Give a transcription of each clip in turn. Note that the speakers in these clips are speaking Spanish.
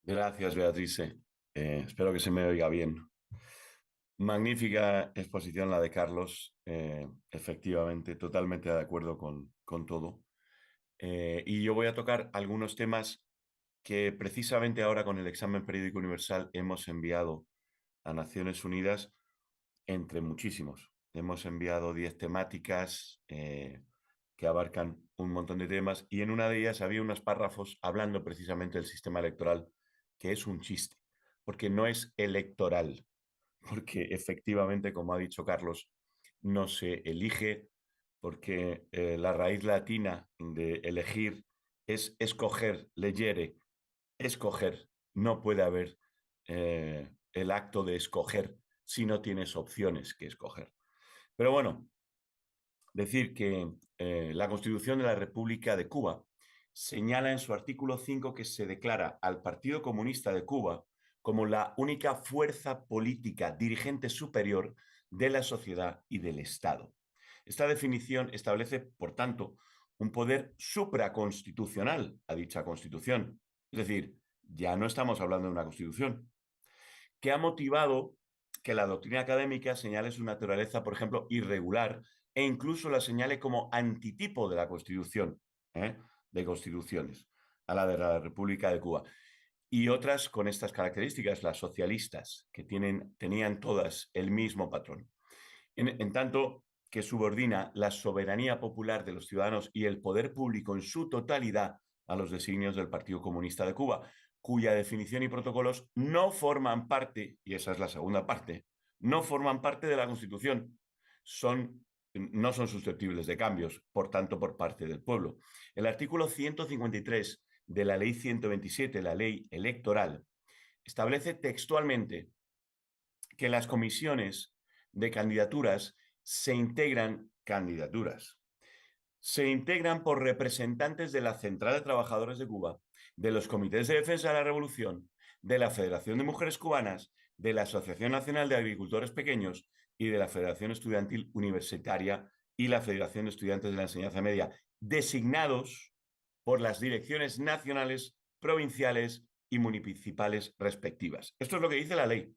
Gracias, Beatriz. Espero que se me oiga bien. Magnífica exposición la de Carlos. Efectivamente, totalmente de acuerdo con todo. Y yo voy a tocar algunos temas que precisamente ahora con el examen periódico universal hemos enviado a Naciones Unidas, entre muchísimos. Hemos enviado 10 temáticas que abarcan un montón de temas y en una de ellas había unos párrafos hablando precisamente del sistema electoral, que es un chiste, porque no es electoral, porque efectivamente, como ha dicho Carlos, no se elige, porque la raíz latina de elegir es escoger, legere, escoger. No puede haber el acto de escoger si no tienes opciones que escoger. Pero bueno, decir que la Constitución de la República de Cuba señala en su artículo 5 que se declara al Partido Comunista de Cuba como la única fuerza política dirigente superior de la sociedad y del Estado. Esta definición establece, por tanto, un poder supraconstitucional a dicha Constitución. Es decir, ya no estamos hablando de una Constitución, que ha motivado que la doctrina académica señale su naturaleza, por ejemplo, irregular, e incluso la señale como antitipo de la Constitución, de constituciones, a la de la República de Cuba. Y otras con estas características, las socialistas, que tenían todas el mismo patrón. En tanto que subordina la soberanía popular de los ciudadanos y el poder público en su totalidad a los designios del Partido Comunista de Cuba, cuya definición y protocolos no forman parte, y esa es la segunda parte, no forman parte de la Constitución, no son susceptibles de cambios, por tanto, por parte del pueblo. El artículo 153 de la Ley 127, la Ley Electoral, establece textualmente que las comisiones de candidaturas se integran por representantes de la Central de Trabajadores de Cuba, de los Comités de Defensa de la Revolución, de la Federación de Mujeres Cubanas, de la Asociación Nacional de Agricultores Pequeños y de la Federación Estudiantil Universitaria y la Federación de Estudiantes de la Enseñanza Media, designados por las direcciones nacionales, provinciales y municipales respectivas. Esto es lo que dice la ley.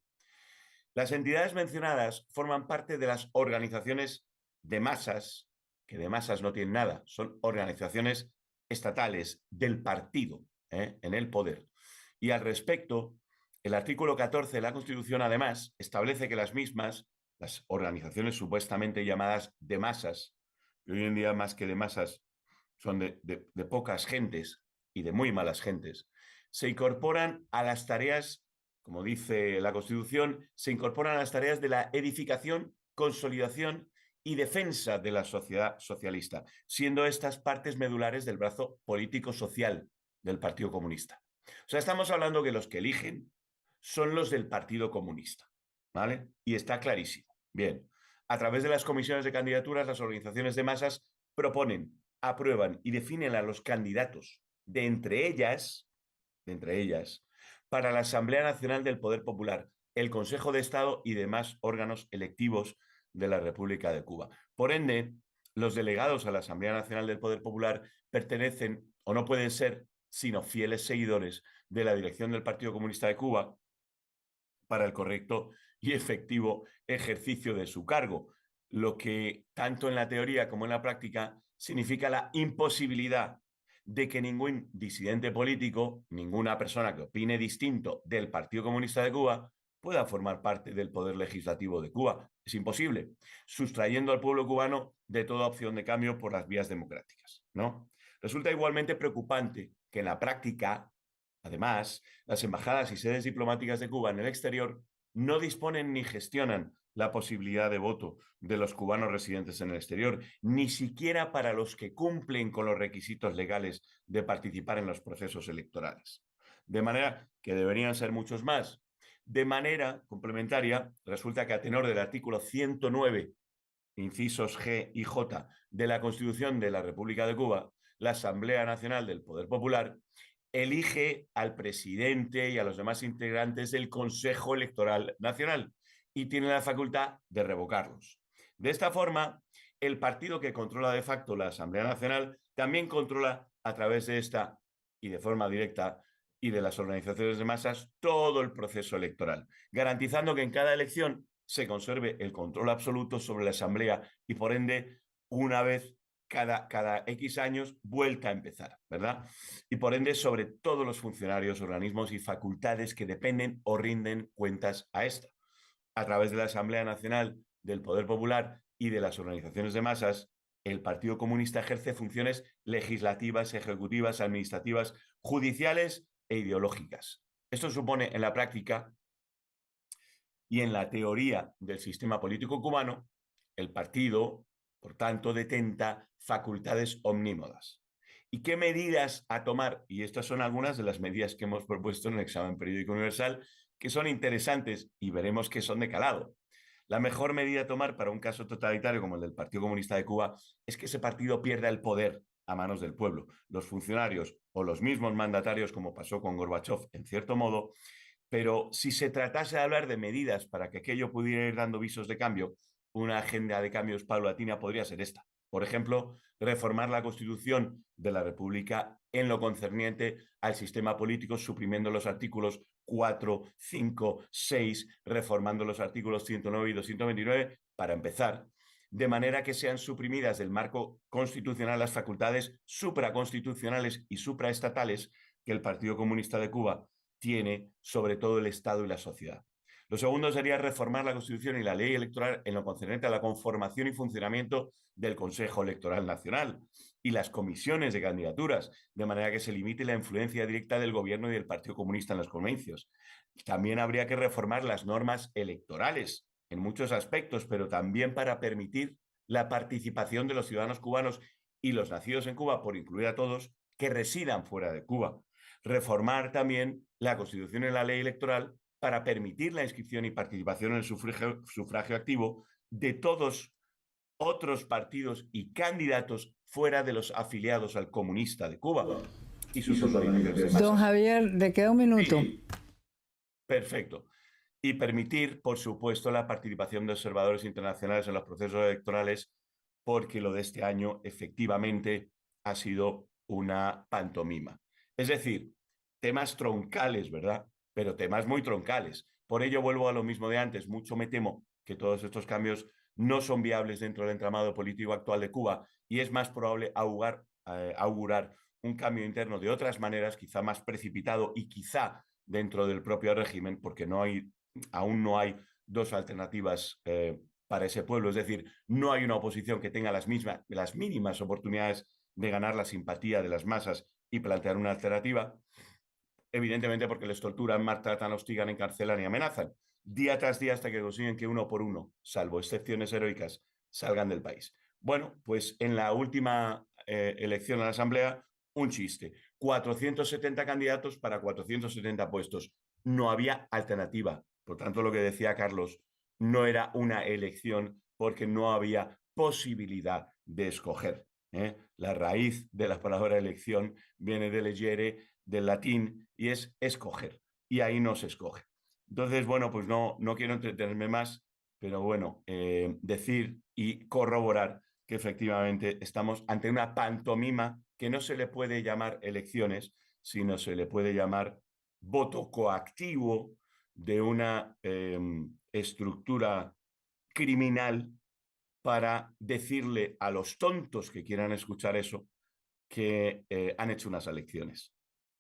Las entidades mencionadas forman parte de las organizaciones de masas, que de masas no tienen nada, son organizaciones estatales del partido en el poder. Y al respecto, el artículo 14 de la Constitución, además, establece que las mismas, las organizaciones supuestamente llamadas de masas, que hoy en día más que de masas son de pocas gentes y de muy malas gentes, se incorporan a las tareas, como dice la Constitución, se incorporan a las tareas de la edificación, consolidación y defensa de la sociedad socialista, siendo estas partes medulares del brazo político-social del Partido Comunista. O sea, estamos hablando que los que eligen son los del Partido Comunista, ¿vale? Y está clarísimo. Bien, a través de las comisiones de candidaturas, las organizaciones de masas proponen, aprueban y definen a los candidatos de entre ellas, para la Asamblea Nacional del Poder Popular, el Consejo de Estado y demás órganos electivos de la República de Cuba. Por ende, los delegados a la Asamblea Nacional del Poder Popular pertenecen o no pueden ser sino fieles seguidores de la dirección del Partido Comunista de Cuba para el correcto y efectivo ejercicio de su cargo, lo que tanto en la teoría como en la práctica significa la imposibilidad de que ningún disidente político, ninguna persona que opine distinto del Partido Comunista de Cuba, pueda formar parte del poder legislativo de Cuba. Es imposible, sustrayendo al pueblo cubano de toda opción de cambio por las vías democráticas, ¿no? Resulta igualmente preocupante que en la práctica, además, las embajadas y sedes diplomáticas de Cuba en el exterior no disponen ni gestionan la posibilidad de voto de los cubanos residentes en el exterior, ni siquiera para los que cumplen con los requisitos legales de participar en los procesos electorales. De manera que deberían ser muchos más. De manera complementaria, resulta que a tenor del artículo 109, incisos G y J de la Constitución de la República de Cuba, la Asamblea Nacional del Poder Popular elige al presidente y a los demás integrantes del Consejo Electoral Nacional y tiene la facultad de revocarlos. De esta forma, el partido que controla de facto la Asamblea Nacional también controla a través de esta y de forma directa y de las organizaciones de masas todo el proceso electoral, garantizando que en cada elección se conserve el control absoluto sobre la Asamblea y, por ende, una vez cada X años, vuelta a empezar, ¿verdad? Y, por ende, sobre todos los funcionarios, organismos y facultades que dependen o rinden cuentas a esta. A través de la Asamblea Nacional, del Poder Popular y de las organizaciones de masas, el Partido Comunista ejerce funciones legislativas, ejecutivas, administrativas, judiciales e ideológicas. Esto supone en la práctica y en la teoría del sistema político cubano, el partido, por tanto, detenta facultades omnímodas. ¿Y qué medidas a tomar? Y estas son algunas de las medidas que hemos propuesto en el examen periódico universal, que son interesantes y veremos que son de calado. La mejor medida a tomar para un caso totalitario como el del Partido Comunista de Cuba es que ese partido pierda el poder a manos del pueblo. Los funcionarios o los mismos mandatarios, como pasó con Gorbachev, en cierto modo, pero si se tratase de hablar de medidas para que aquello pudiera ir dando visos de cambio, una agenda de cambios paulatina podría ser esta. Por ejemplo, reformar la Constitución de la República en lo concerniente al sistema político, suprimiendo los artículos 4, 5, 6, reformando los artículos 109 y 229, para empezar, de manera que sean suprimidas del marco constitucional las facultades supraconstitucionales y supraestatales que el Partido Comunista de Cuba tiene sobre todo el Estado y la sociedad. Lo segundo sería reformar la Constitución y la ley electoral en lo concerniente a la conformación y funcionamiento del Consejo Electoral Nacional y las comisiones de candidaturas, de manera que se limite la influencia directa del gobierno y del Partido Comunista en los comicios. También habría que reformar las normas electorales en muchos aspectos, pero también para permitir la participación de los ciudadanos cubanos y los nacidos en Cuba, por incluir a todos, que residan fuera de Cuba. Reformar también la Constitución y la ley electoral para permitir la inscripción y participación en el sufragio activo de todos otros partidos y candidatos fuera de los afiliados al comunista de Cuba y sus organizaciones de masas. Don Javier, le queda un minuto. Sí, perfecto. Y permitir, por supuesto, la participación de observadores internacionales en los procesos electorales, porque lo de este año efectivamente ha sido una pantomima. Es decir, temas troncales, ¿verdad? Pero temas muy troncales. Por ello vuelvo a lo mismo de antes. Mucho me temo que todos estos cambios no son viables dentro del entramado político actual de Cuba y es más probable augurar un cambio interno de otras maneras, quizá más precipitado y quizá dentro del propio régimen, porque aún no hay dos alternativas para ese pueblo. Es decir, no hay una oposición que tenga las mínimas oportunidades de ganar la simpatía de las masas y plantear una alternativa, evidentemente porque les torturan, maltratan, hostigan, encarcelan y amenazan, día tras día hasta que consiguen que uno por uno, salvo excepciones heroicas, salgan del país. Bueno, pues en la última elección a la Asamblea, un chiste. 470 candidatos para 470 puestos. No había alternativa. Por tanto, lo que decía Carlos, no era una elección porque no había posibilidad de escoger. La raíz de la palabra elección viene de legere, del latín, y es escoger. Y ahí no se escoge. Entonces, bueno, pues no quiero entretenerme más, pero bueno, decir y corroborar que efectivamente estamos ante una pantomima que no se le puede llamar elecciones, sino se le puede llamar voto coactivo de una estructura criminal para decirle a los tontos que quieran escuchar eso que han hecho unas elecciones.